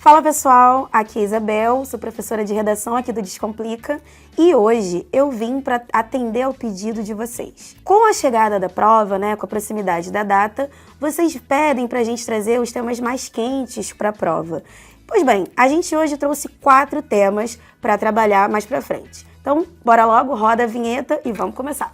Fala pessoal, aqui é Isabel, sou professora de redação aqui do Descomplica e hoje eu vim para atender ao pedido de vocês. Com a chegada da prova, com a proximidade da data, vocês pedem para a gente trazer os temas mais quentes para a prova. Pois bem, a gente hoje trouxe 4 temas para trabalhar mais para frente. Então, bora logo, roda a vinheta e vamos começar.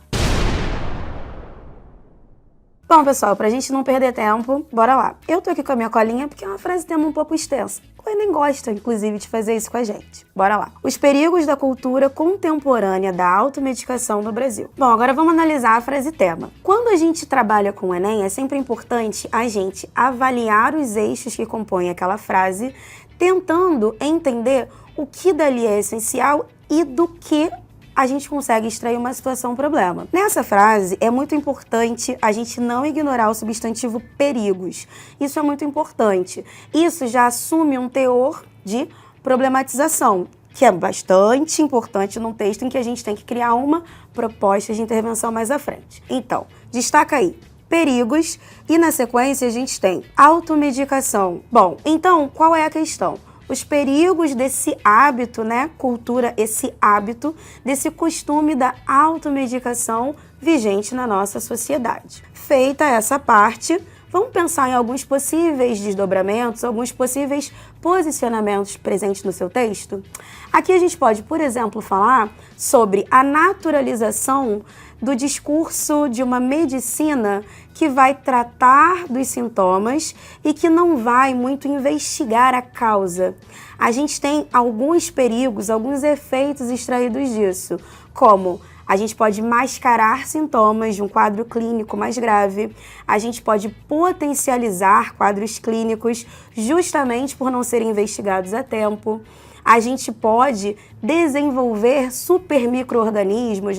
Bom, pessoal, pra gente não perder tempo, bora lá. Eu tô aqui com a minha colinha porque é uma frase tema um pouco extensa. O Enem gosta, inclusive, de fazer isso com a gente. Bora lá. Os perigos da cultura contemporânea da automedicação no Brasil. Bom, agora vamos analisar a frase tema. Quando a gente trabalha com o Enem, é sempre importante a gente avaliar os eixos que compõem aquela frase, tentando entender o que dali é essencial e do que a gente consegue extrair uma situação problema. Nessa frase, é muito importante a gente não ignorar o substantivo perigos. Isso é muito importante. Isso já assume um teor de problematização, que é bastante importante num texto em que a gente tem que criar uma proposta de intervenção mais à frente. Então, destaca aí perigos e na sequência a gente tem automedicação. Bom, então, qual é a questão? Os perigos desse hábito, cultura, esse hábito, desse costume da automedicação vigente na nossa sociedade. Feita essa parte, vamos pensar em alguns possíveis desdobramentos, alguns possíveis posicionamentos presentes no seu texto? Aqui a gente pode, por exemplo, falar sobre a naturalização do discurso de uma medicina que vai tratar dos sintomas e que não vai muito investigar a causa. A gente tem alguns perigos, alguns efeitos extraídos disso, como a gente pode mascarar sintomas de um quadro clínico mais grave, a gente pode potencializar quadros clínicos justamente por não serem investigados a tempo. A gente pode desenvolver supermicro-organismos,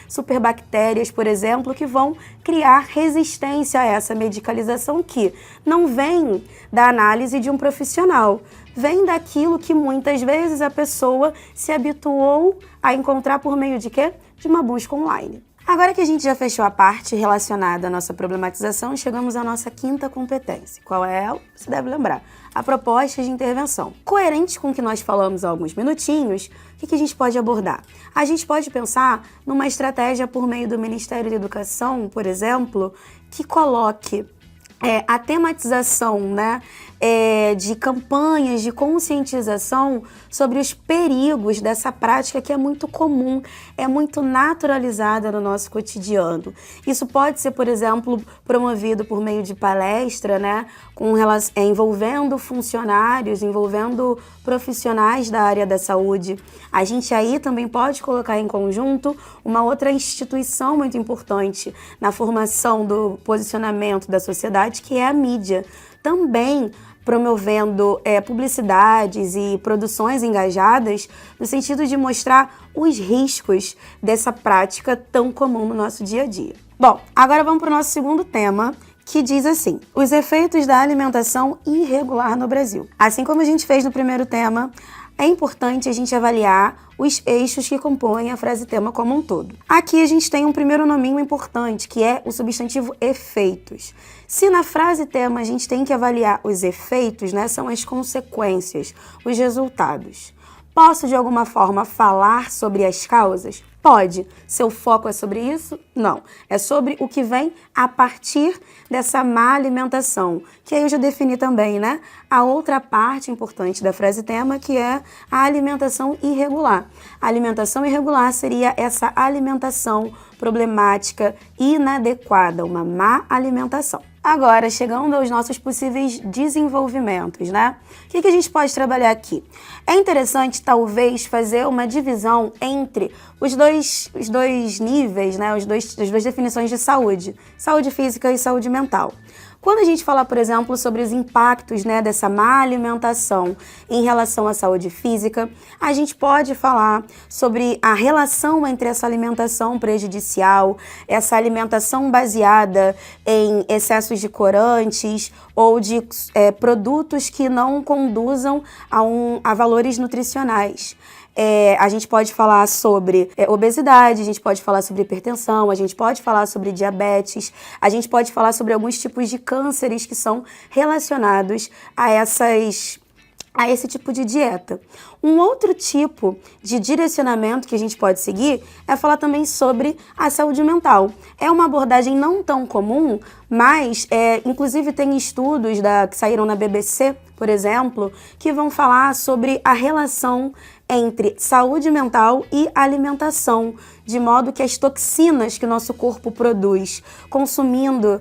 superbactérias, por exemplo, que vão criar resistência a essa medicalização que não vem da análise de um profissional, vem daquilo que muitas vezes a pessoa se habituou a encontrar por meio de quê? De uma busca online. Agora que a gente já fechou a parte relacionada à nossa problematização, chegamos à nossa quinta competência. Qual é ela? Você deve lembrar. A proposta de intervenção. Coerente com o que nós falamos há alguns minutinhos, o que a gente pode abordar? A gente pode pensar numa estratégia por meio do Ministério da Educação, por exemplo, que coloque a tematização de campanhas de conscientização sobre os perigos dessa prática que é muito comum, é muito naturalizada no nosso cotidiano. Isso pode ser, por exemplo, promovido por meio de palestra, envolvendo funcionários, envolvendo profissionais da área da saúde. A gente aí também pode colocar em conjunto uma outra instituição muito importante na formação do posicionamento da sociedade, que é a mídia. Também promovendo publicidades e produções engajadas no sentido de mostrar os riscos dessa prática tão comum no nosso dia a dia. Bom, agora vamos para o nosso segundo tema, que diz assim: os efeitos da alimentação irregular no Brasil. Assim como a gente fez no primeiro tema, é importante a gente avaliar os eixos que compõem a frase tema como um todo. Aqui a gente tem um primeiro nominho importante, que é o substantivo efeitos. Se na frase tema a gente tem que avaliar os efeitos, são as consequências, os resultados. Posso, de alguma forma, falar sobre as causas? Pode. Seu foco é sobre isso? Não. É sobre o que vem a partir dessa má alimentação, que aí eu já defini também, a outra parte importante da frase tema, que é a alimentação irregular. A alimentação irregular seria essa alimentação problemática, inadequada, uma má alimentação. Agora, chegando aos nossos possíveis desenvolvimentos, O que a gente pode trabalhar aqui? É interessante, talvez, fazer uma divisão entre os dois níveis, as duas definições de saúde física e saúde mental. Quando a gente fala, por exemplo, sobre os impactos dessa má alimentação em relação à saúde física, a gente pode falar sobre a relação entre essa alimentação prejudicial, essa alimentação baseada em excessos de corantes ou de produtos que não conduzam a valores nutricionais. A gente pode falar sobre obesidade, a gente pode falar sobre hipertensão, a gente pode falar sobre diabetes, a gente pode falar sobre alguns tipos de cânceres que são relacionados a a esse tipo de dieta. Um outro tipo de direcionamento que a gente pode seguir é falar também sobre a saúde mental. É uma abordagem não tão comum, mas inclusive tem estudos que saíram na BBC, por exemplo, que vão falar sobre a relação entre saúde mental e alimentação, de modo que as toxinas que o nosso corpo produz consumindo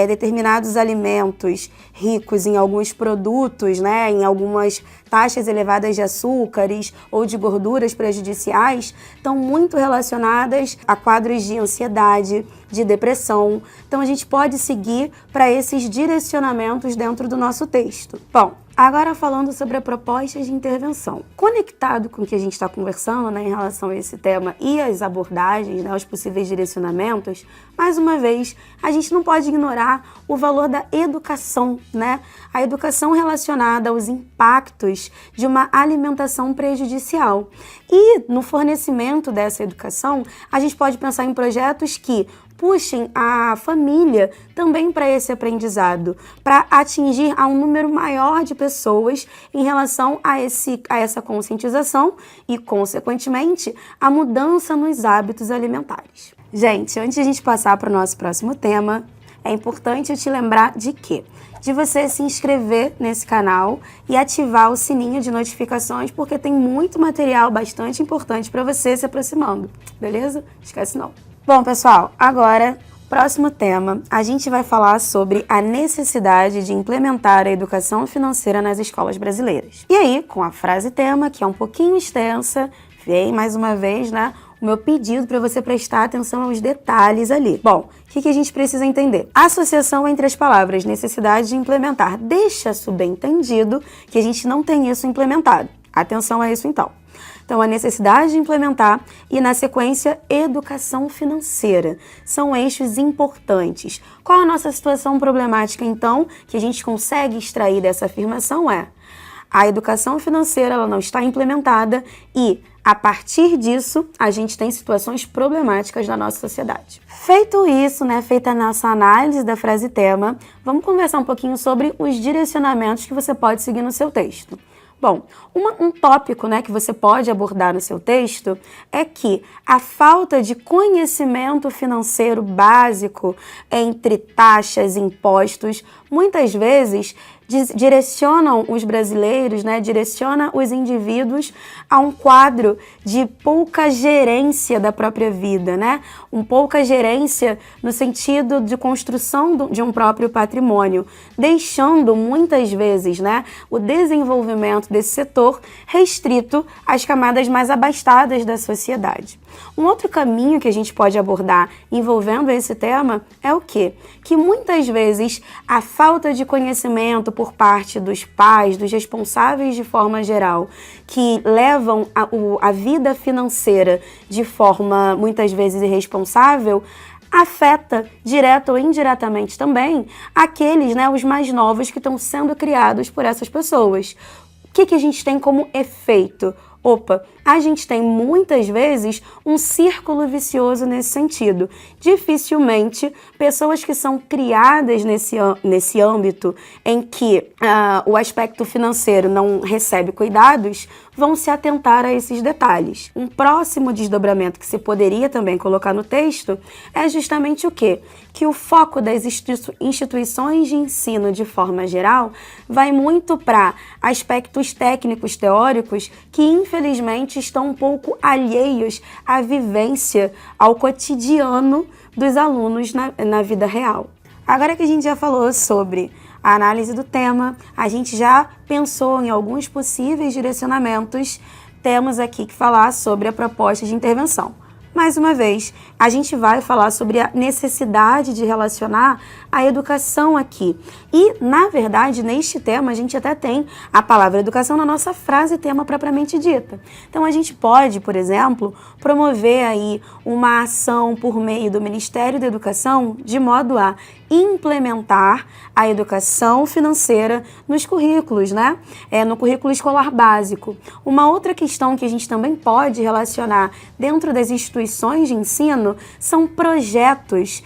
determinados alimentos ricos em alguns produtos, né, em algumas taxas elevadas de açúcares ou de gorduras prejudiciais, estão muito relacionadas a quadros de ansiedade, de depressão. Então a gente pode seguir para esses direcionamentos dentro do nosso texto. Bom, agora falando sobre a proposta de intervenção. Conectado com o que a gente está conversando, né, em relação a esse tema e as abordagens, né, os possíveis direcionamentos, mais uma vez, a gente não pode ignorar o valor da educação, né? A educação relacionada aos impactos de uma alimentação prejudicial. E no fornecimento dessa educação, a gente pode pensar em projetos que puxem a família também para esse aprendizado, para atingir a um número maior de pessoas em relação a essa conscientização e, consequentemente, a mudança nos hábitos alimentares. Gente, antes de a gente passar para o nosso próximo tema, é importante eu te lembrar de quê? De você se inscrever nesse canal e ativar o sininho de notificações, porque tem muito material bastante importante para você se aproximando, beleza? Esquece não. Bom, pessoal, agora, próximo tema, a gente vai falar sobre a necessidade de implementar a educação financeira nas escolas brasileiras. E aí, com a frase tema, que é um pouquinho extensa, vem mais uma vez, né, o meu pedido para você prestar atenção aos detalhes ali. Bom, o que a gente precisa entender? A associação entre as palavras necessidade de implementar deixa subentendido que a gente não tem isso implementado. Atenção a isso então. Então, a necessidade de implementar e, na sequência, educação financeira. São eixos importantes. Qual a nossa situação problemática, então, que a gente consegue extrair dessa afirmação a educação financeira ela não está implementada e, a partir disso, a gente tem situações problemáticas na nossa sociedade. Feito isso, né, feita a nossa análise da frase tema, vamos conversar um pouquinho sobre os direcionamentos que você pode seguir no seu texto. Bom, um tópico, né, que você pode abordar no seu texto é que a falta de conhecimento financeiro básico entre taxas e impostos, muitas vezes direcionam os brasileiros, né, direciona os indivíduos a um quadro de pouca gerência da própria vida, né? Pouca gerência no sentido de construção de um próprio patrimônio, deixando muitas vezes, né, o desenvolvimento desse setor restrito às camadas mais abastadas da sociedade. Um outro caminho que a gente pode abordar envolvendo esse tema é o quê? Que muitas vezes a falta de conhecimento por parte dos pais, dos responsáveis de forma geral, que levam a vida financeira de forma muitas vezes irresponsável, afeta direto ou indiretamente também aqueles, né, os mais novos que estão sendo criados por essas pessoas. O que a gente tem como efeito? A gente tem muitas vezes um círculo vicioso nesse sentido. Dificilmente pessoas que são criadas nesse âmbito em que o aspecto financeiro não recebe cuidados vão se atentar a esses detalhes. Um próximo desdobramento que se poderia também colocar no texto é justamente o quê? Que o foco das instituições de ensino de forma geral vai muito para aspectos técnicos teóricos que infelizmente estão um pouco alheios à vivência, ao cotidiano dos alunos na vida real. Agora que a gente já falou sobre a análise do tema, a gente já pensou em alguns possíveis direcionamentos, temos aqui que falar sobre a proposta de intervenção. Mais uma vez, a gente vai falar sobre a necessidade de relacionar a educação aqui. E, na verdade, neste tema, a gente até tem a palavra educação na nossa frase tema propriamente dita. Então, a gente pode, por exemplo, promover aí uma ação por meio do Ministério da Educação de modo a implementar a educação financeira nos currículos, né? No currículo escolar básico. Uma outra questão que a gente também pode relacionar dentro das instituições de ensino são projetos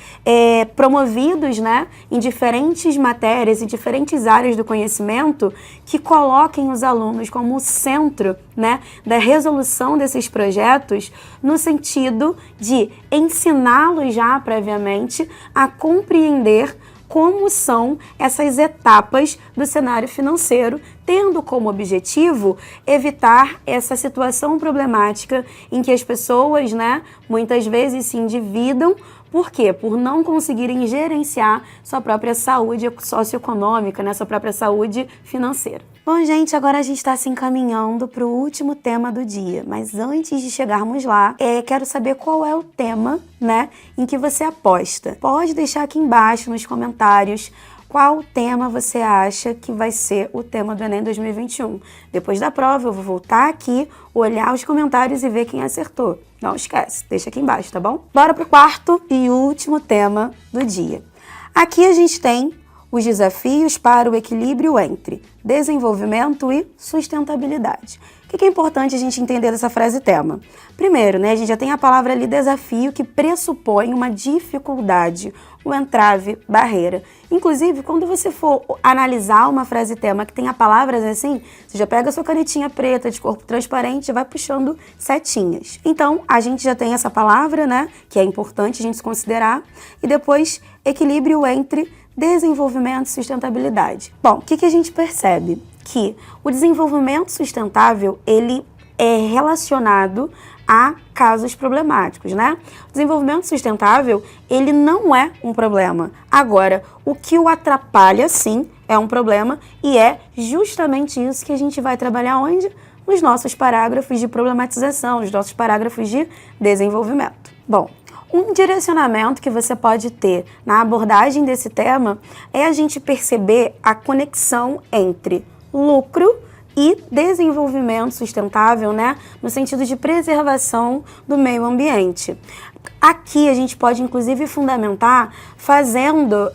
promovidos, né, em diferentes matérias, em diferentes áreas do conhecimento, que coloquem os alunos como centro, né, da resolução desses projetos, no sentido de ensiná-los já previamente a compreender como são essas etapas do cenário financeiro, tendo como objetivo evitar essa situação problemática em que as pessoas, né, muitas vezes se endividam. Por quê? Por não conseguirem gerenciar sua própria saúde socioeconômica, né, sua própria saúde financeira. Bom, gente, agora a gente está se encaminhando para o último tema do dia, mas antes de chegarmos lá, quero saber qual é o tema, né, em que você aposta. Pode deixar aqui embaixo nos comentários qual tema você acha que vai ser o tema do Enem 2021. Depois da prova, eu vou voltar aqui, olhar os comentários e ver quem acertou. Não esquece, deixa aqui embaixo, tá bom? Bora pro quarto e último tema do dia. Aqui a gente tem os desafios para o equilíbrio entre desenvolvimento e sustentabilidade. O que é importante a gente entender dessa frase tema? Primeiro, né, a gente já tem a palavra ali desafio, que pressupõe uma dificuldade, um entrave, barreira. Inclusive, quando você for analisar uma frase tema que tenha palavras assim, você já pega a sua canetinha preta de corpo transparente e vai puxando setinhas. Então, a gente já tem essa palavra, né, que é importante a gente considerar, e depois equilíbrio entre desenvolvimento e sustentabilidade. Bom, o que a gente percebe? Que o desenvolvimento sustentável, ele é relacionado a casos problemáticos, né? O desenvolvimento sustentável, ele não é um problema. Agora, o que o atrapalha, sim, é um problema, e é justamente isso que a gente vai trabalhar onde? Nos nossos parágrafos de problematização, nos nossos parágrafos de desenvolvimento. Bom, um direcionamento que você pode ter na abordagem desse tema é a gente perceber a conexão entre lucro e desenvolvimento sustentável, né, no sentido de preservação do meio ambiente. Aqui a gente pode, inclusive, fundamentar fazendo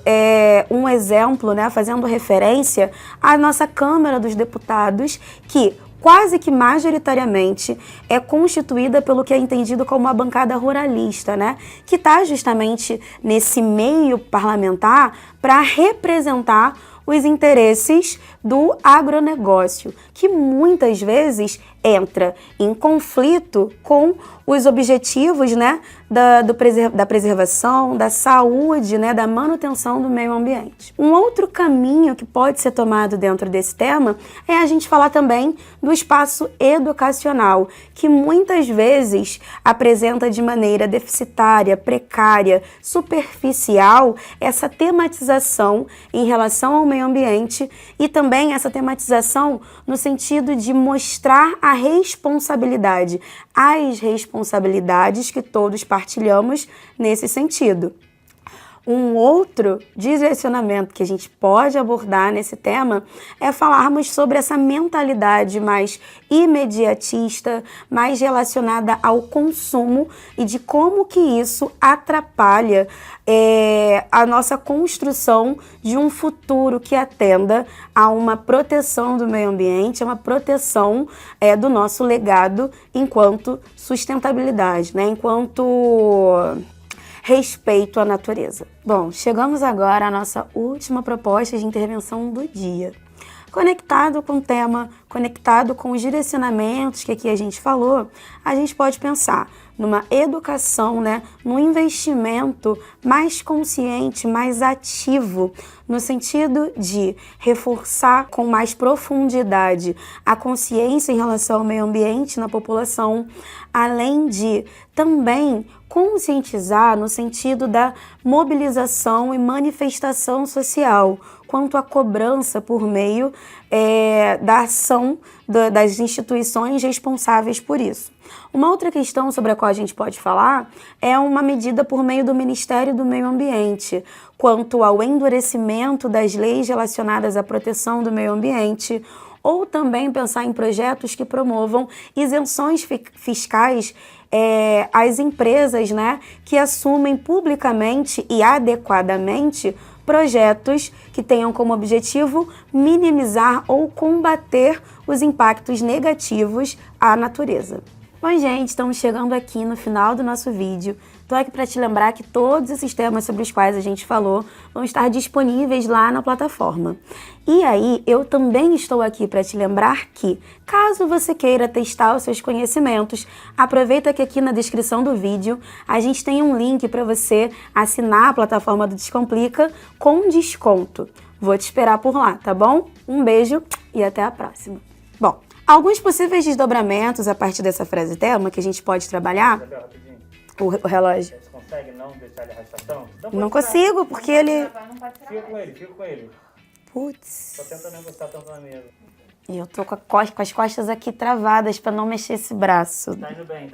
um exemplo, né, fazendo referência à nossa Câmara dos Deputados, que quase que majoritariamente é constituída pelo que é entendido como a bancada ruralista, né? Que está justamente nesse meio parlamentar para representar os interesses do agronegócio, que muitas vezes entra em conflito com os objetivos, né, da preservação, da saúde, né, da manutenção do meio ambiente. Um outro caminho que pode ser tomado dentro desse tema é a gente falar também do espaço educacional, que muitas vezes apresenta de maneira deficitária, precária, superficial, essa tematização em relação ao meio ambiente, e também essa tematização no sentido de mostrar a responsabilidade, as responsabilidades que todos partilhamos nesse sentido. Um outro direcionamento que a gente pode abordar nesse tema é falarmos sobre essa mentalidade mais imediatista, mais relacionada ao consumo, e de como que isso atrapalha a nossa construção de um futuro que atenda a uma proteção do meio ambiente, a uma proteção do nosso legado enquanto sustentabilidade, né? Enquanto respeito à natureza. Bom, chegamos agora à nossa última proposta de intervenção do dia. Conectado com o tema, conectado com os direcionamentos que aqui a gente falou, a gente pode pensar numa educação, né, num investimento mais consciente, mais ativo, no sentido de reforçar com mais profundidade a consciência em relação ao meio ambiente na população, além de também conscientizar no sentido da mobilização e manifestação social, quanto à cobrança por meio da ação das instituições responsáveis por isso. Uma outra questão sobre a qual a gente pode falar é uma medida por meio do Ministério do Meio Ambiente, quanto ao endurecimento das leis relacionadas à proteção do meio ambiente, ou também pensar em projetos que promovam isenções fiscais às empresas, né, que assumem publicamente e adequadamente projetos que tenham como objetivo minimizar ou combater os impactos negativos à natureza. Bom, gente, estamos chegando aqui no final do nosso vídeo. Tô aqui para te lembrar que todos esses temas sobre os quais a gente falou vão estar disponíveis lá na plataforma. E aí, eu também estou aqui para te lembrar que, caso você queira testar os seus conhecimentos, aproveita que aqui na descrição do vídeo a gente tem um link para você assinar a plataforma do Descomplica com desconto. Vou te esperar por lá, tá bom? Um beijo e até a próxima. Bom, alguns possíveis desdobramentos a partir dessa frase tema que a gente pode trabalhar. O relógio. Você consegue não deixar ele arrastar tanto? Não consigo, porque ele... Fica com ele. Putz. Só tenta não encostar tanto na mesa. E eu tô com as costas aqui travadas pra não mexer esse braço. Tá indo bem.